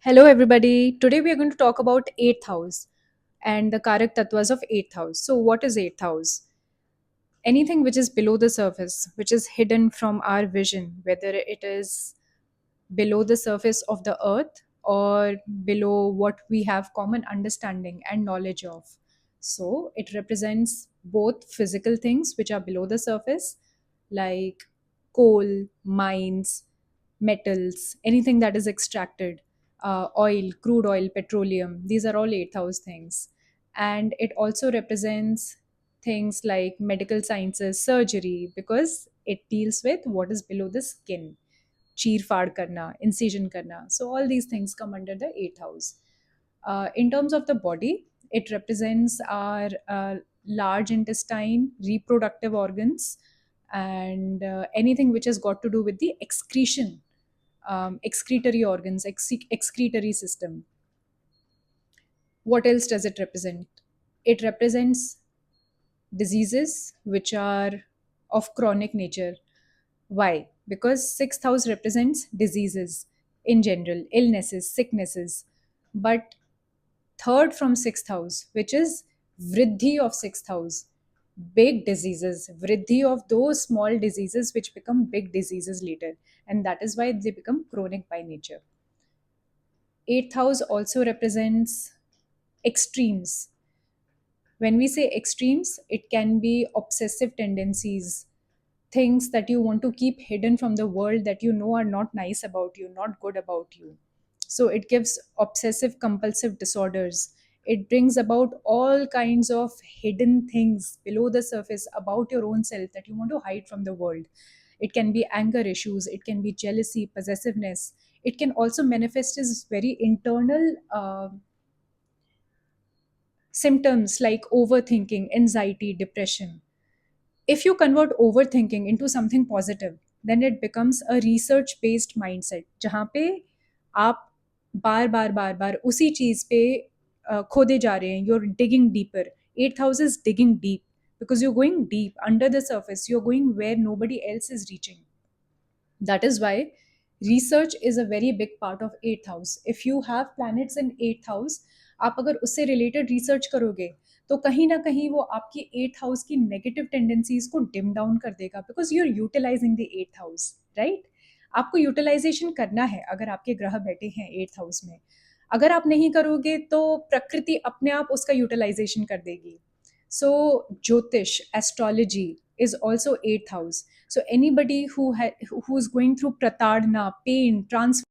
Hello, everybody. Today we are going to talk about eighth house and the Karak Tattvas of eighth house. So, what is eighth house? Anything which is below the surface, which is hidden from our vision, whether it is below the surface of the earth or below what we have common understanding and knowledge of. So, it represents both physical things which are below the surface, like coal, mines, metals, anything that is extracted, oil, crude oil, petroleum. These are all eighth house things. And it also represents things like medical sciences, surgery, because it deals with what is below the skin, चीर फाड़ करना, incision करना. So all these things come under the eighth house. In terms of the body, it represents our large intestine, reproductive organs, and anything which has got to do with the excretion, excretory organs, excretory system. What else does it represent? It represents diseases which are of chronic nature. Why? Because sixth house represents diseases in general, illnesses, sicknesses. But third from sixth house, which is vriddhi of sixth house, big diseases, vriddhi of those small diseases which become big diseases later. And that is why they become chronic by nature. Eighth house also represents extremes. When we say extremes, it can be obsessive tendencies, things that you want to keep hidden from the world that you know are not nice about you, not good about you. So it gives obsessive compulsive disorders. It brings about all kinds of hidden things below the surface about your own self that you want to hide from the world. It can be anger issues, it can be jealousy, possessiveness. It can also manifest as very internal symptoms like overthinking, anxiety, depression. If you convert overthinking into something positive, then it becomes a research based mindset जहाँ पे आप बार बार बार बार उसी चीज पे खोदे जा रहे हैं. You're digging deeper. Eighth house is digging deep because you're going deep under the surface. You're going where nobody else is reaching. That is why research is a very big part of eighth house. If you have planets in eighth house, आप अगर उससे related research करोगे तो कहीं ना कहीं वो आपकी एट्थ हाउस की नेगेटिव टेंडेंसीज को डिम डाउन कर देगा because you are utilizing the eighth house, right. आपको यूटिलाइजेशन करना है अगर आपके ग्रह बैठे हैं एट्थ हाउस में. अगर आप नहीं करोगे तो प्रकृति अपने आप उसका यूटिलाइजेशन कर देगी. So Jyotish, astrology is also eighth house. So anybody who's going through pratarna, pain, transfer